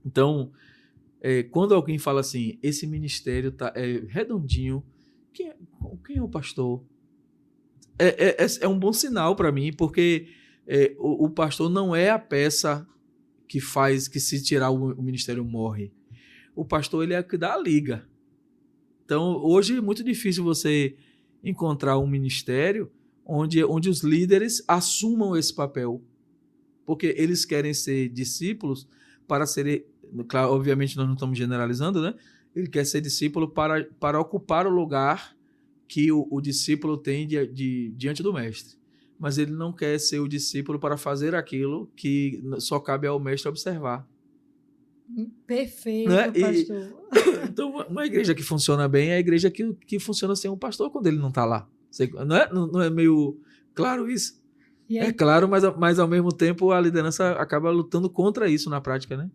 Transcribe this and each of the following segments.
Então, quando alguém fala assim, esse ministério tá redondinho, quem é o pastor? É um bom sinal para mim, porque o pastor não é a peça que faz que se tirar o ministério morre. O pastor ele é o que dá a liga. Então, hoje é muito difícil você encontrar um ministério onde os líderes assumam esse papel, porque eles querem ser discípulos para serem, claro, obviamente nós não estamos generalizando, né? Ele quer ser discípulo para ocupar o lugar que o discípulo tem diante do mestre. Mas ele não quer ser o discípulo para fazer aquilo que só cabe ao mestre observar. Perfeito, Né? pastor. Então, uma igreja que funciona bem é a igreja que funciona sem um pastor quando ele não está lá. Não é meio claro isso? É claro, mas ao mesmo tempo a liderança acaba lutando contra isso na prática, né?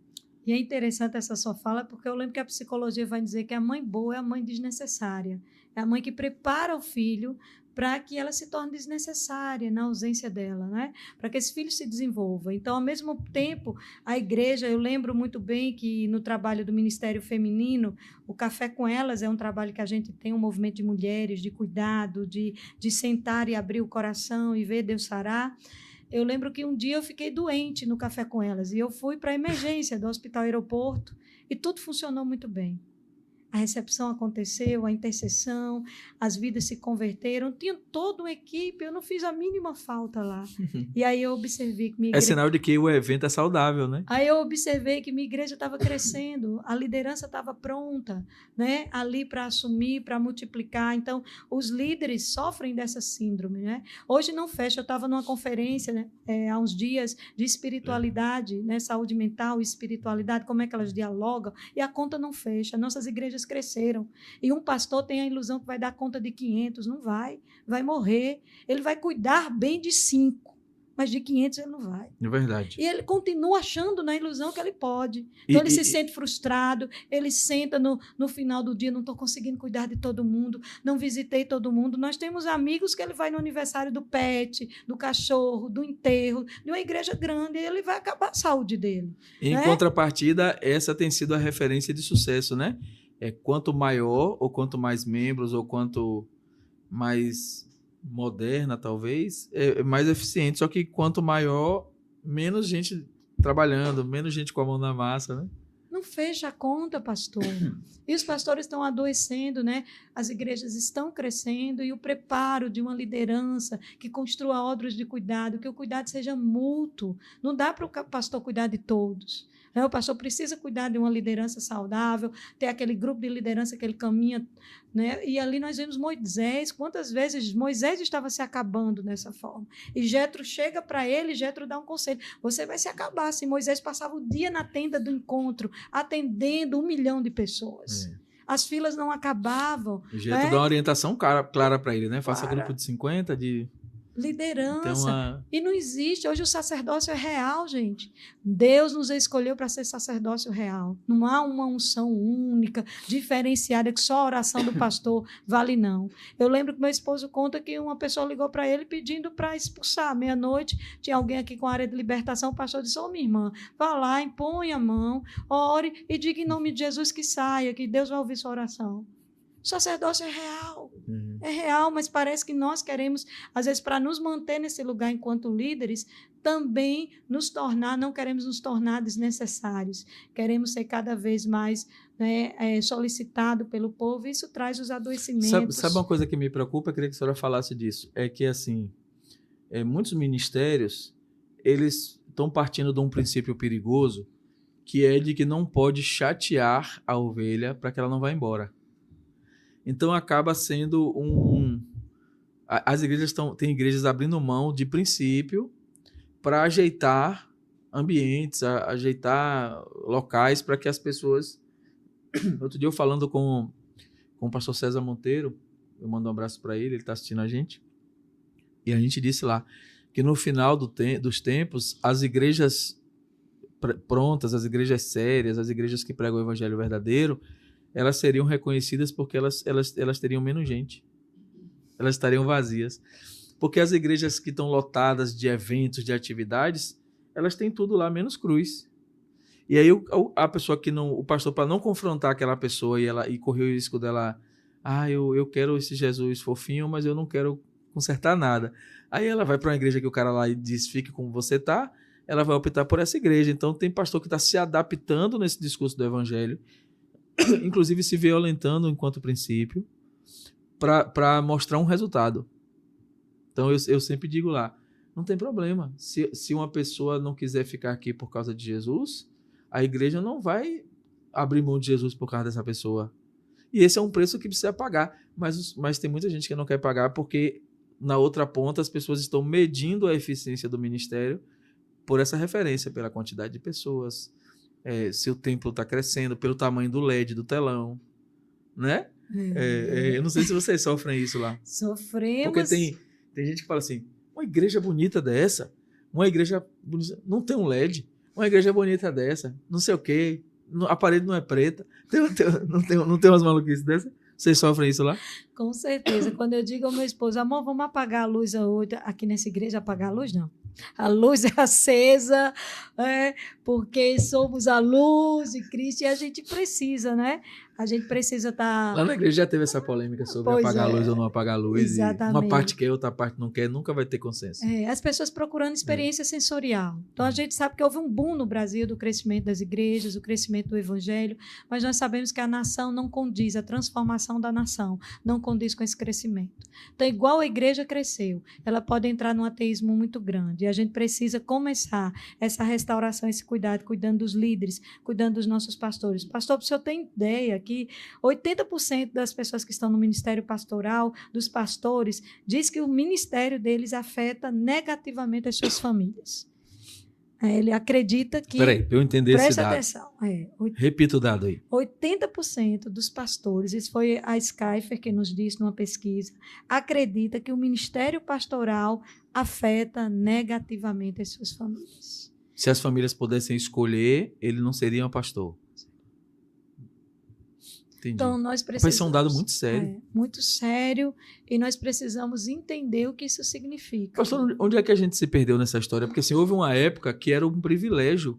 E é interessante essa sua fala, porque eu lembro que a psicologia vai dizer que a mãe boa é a mãe desnecessária. É a mãe que prepara o filho para que ela se torne desnecessária na ausência dela, né? Para que esse filho se desenvolva. Então, ao mesmo tempo, a igreja, eu lembro muito bem que no trabalho do Ministério Feminino, o Café com Elas é um trabalho que a gente tem, um movimento de mulheres, de cuidado, de sentar e abrir o coração e ver Deus sarar. Eu lembro que um dia eu fiquei doente no Café com Elas e eu fui para a emergência do Hospital Aeroporto e tudo funcionou muito bem. A recepção aconteceu, a intercessão, as vidas se converteram, tinha toda uma equipe, eu não fiz a mínima falta lá. E aí eu observei que minha igreja... É sinal de que o evento é saudável, né? Aí eu observei que minha igreja estava crescendo, a liderança estava pronta, né, ali para assumir, para multiplicar. Então, os líderes sofrem dessa síndrome, né? Hoje não fecha, eu estava numa conferência, né, há uns dias, de espiritualidade, né, saúde mental e espiritualidade, como é que elas dialogam, e a conta não fecha. Nossas igrejas cresceram. E um pastor tem a ilusão que vai dar conta de 500, não vai morrer. Ele vai cuidar bem de 5. Mas de 500 ele não vai. É verdade. E ele continua achando na ilusão que ele pode. Então ele se sente frustrado, ele senta no final do dia, não estou conseguindo cuidar de todo mundo, não visitei todo mundo. Nós temos amigos que ele vai no aniversário do pet, do cachorro, do enterro, de uma igreja grande, e ele vai acabar a saúde dele. Em contrapartida, essa tem sido a referência de sucesso, né? Quanto maior, ou quanto mais membros, ou quanto mais moderna, talvez, é mais eficiente. Só que quanto maior, menos gente trabalhando, menos gente com a mão na massa, né? Não fecha a conta, pastor. E os pastores estão adoecendo, né? As igrejas estão crescendo e o preparo de uma liderança que construa odres de cuidado, que o cuidado seja mútuo. Não dá para o pastor cuidar de todos. O pastor precisa cuidar de uma liderança saudável, ter aquele grupo de liderança que ele caminha, né? E ali nós vemos Moisés, quantas vezes Moisés estava se acabando dessa forma. E Jetro chega para ele, Jetro dá um conselho: você vai se acabar. Assim, Moisés passava o dia na tenda do encontro, atendendo 1 milhão de pessoas. As filas não acabavam. Jetro dá uma orientação clara para ele, né? Faça grupo de 50, de... liderança. E não existe. Hoje o sacerdócio é real, gente. Deus nos escolheu para ser sacerdócio real. Não há uma unção única, diferenciada, que só a oração do pastor vale, não. Eu lembro que meu esposo conta que uma pessoa ligou para ele pedindo para expulsar. Meia-noite, tinha alguém aqui com a área de libertação, o pastor disse: ô, minha irmã, vá lá, impõe a mão, ore e diga em nome de Jesus que saia, que Deus vai ouvir sua oração. O sacerdócio é real. É real, mas parece que nós queremos, às vezes, para nos manter nesse lugar enquanto líderes, também não queremos nos tornar desnecessários. Queremos ser cada vez mais, né, solicitado pelo povo, e isso traz os adoecimentos. Sabe uma coisa que me preocupa? Eu queria que a senhora falasse disso. É que, assim, muitos ministérios, eles estão partindo de um princípio perigoso, que é de que não pode chatear a ovelha para que ela não vá embora. Então acaba sendo as igrejas tem igrejas abrindo mão de princípio para ajeitar ambientes, ajeitar locais para que as pessoas... Outro dia eu falando com o pastor César Monteiro, eu mando um abraço para ele está assistindo a gente, e a gente disse lá que no final dos tempos, as igrejas prontas, as igrejas sérias, as igrejas que pregam o evangelho verdadeiro, elas seriam reconhecidas porque elas teriam menos gente. Elas estariam vazias. Porque as igrejas que estão lotadas de eventos, de atividades, elas têm tudo lá, menos cruz. E aí a pessoa que não, o pastor, para não confrontar aquela pessoa e correr o risco dela, eu quero esse Jesus fofinho, mas eu não quero consertar nada. Aí ela vai para uma igreja que o cara lá diz, fique como você tá, ela vai optar por essa igreja. Então tem pastor que está se adaptando nesse discurso do evangelho, inclusive se violentando enquanto princípio, para mostrar um resultado. Então eu sempre digo lá, não tem problema. Se uma pessoa não quiser ficar aqui por causa de Jesus, a igreja não vai abrir mão de Jesus por causa dessa pessoa. E esse é um preço que precisa pagar. Mas tem muita gente que não quer pagar porque, na outra ponta, as pessoas estão medindo a eficiência do ministério por essa referência, pela quantidade de pessoas, se o templo está crescendo, pelo tamanho do LED do telão, né? Eu não sei se vocês sofrem isso lá. Sofremos. Porque tem gente que fala assim, uma igreja bonita dessa, uma igreja bonita, não tem um LED, uma igreja bonita dessa, não sei o quê, a parede não é preta, não tem umas maluquices dessa? Vocês sofrem isso lá? Com certeza. Quando eu digo ao meu esposo, amor, vamos apagar a luz hoje, aqui nessa igreja, apagar a luz, não. A luz é acesa, porque somos a luz de Cristo e a gente precisa, né? A gente precisa estar... Lá na igreja já teve essa polêmica sobre apagar a luz ou não apagar a luz. Exatamente. Uma parte quer, outra parte não quer, nunca vai ter consenso. As pessoas procurando experiência sensorial. Então, a gente sabe que houve um boom no Brasil do crescimento das igrejas, do crescimento do evangelho, mas nós sabemos que a nação não condiz, a transformação da nação não condiz com esse crescimento. Então, igual a igreja cresceu, ela pode entrar num ateísmo muito grande. E a gente precisa começar essa restauração, esse cuidado, cuidando dos líderes, cuidando dos nossos pastores. Pastor, para o senhor ter ideia que 80% das pessoas que estão no ministério pastoral, dos pastores, diz que o ministério deles afeta negativamente as suas famílias. Ele acredita que... Peraí, para eu entender esse dado. Presta atenção. Repita o dado aí. 80% dos pastores, isso foi a Skyfer que nos disse numa pesquisa, acredita que o ministério pastoral afeta negativamente as suas famílias. Se as famílias pudessem escolher, ele não seria um pastor. Entendi. Então, nós precisamos... Vai ser um dado muito sério. Muito sério, e nós precisamos entender o que isso significa. Pastor, onde é que a gente se perdeu nessa história? Porque assim, houve uma época que era um privilégio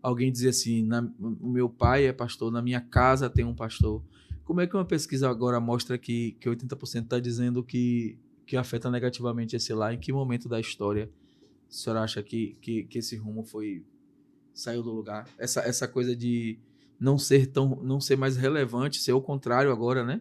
alguém dizer assim, o meu pai é pastor, na minha casa tem um pastor. Como é que uma pesquisa agora mostra que 80% está dizendo que afeta negativamente esse lá? Em que momento da história a senhora acha que esse rumo saiu do lugar? Essa coisa de não ser mais relevante, ser o contrário agora, né?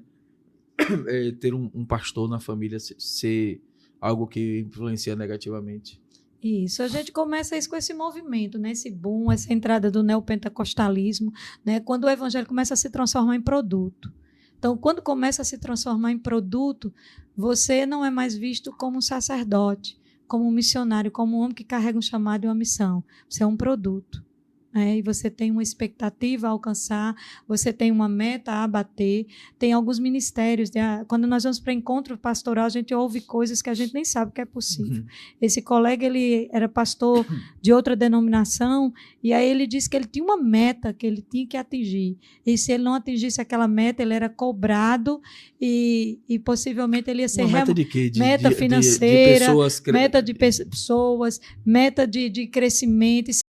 Ter um pastor na família ser algo que influencia negativamente. Isso, a gente começa isso com esse movimento, né? Esse boom, essa entrada do neopentecostalismo, né? Quando o evangelho começa a se transformar em produto. Então, quando começa a se transformar em produto, você não é mais visto como um sacerdote, como um missionário, como um homem que carrega um chamado e uma missão. Você é um produto. E você tem uma expectativa a alcançar, você tem uma meta a abater, tem alguns ministérios, quando nós vamos para encontro pastoral, a gente ouve coisas que a gente nem sabe que é possível. Esse colega, ele era pastor de outra denominação, e aí ele disse que ele tinha uma meta que ele tinha que atingir, e se ele não atingisse aquela meta, ele era cobrado, e possivelmente ele ia ser... Uma meta de quê? Meta financeira, meta de pessoas, meta de crescimento,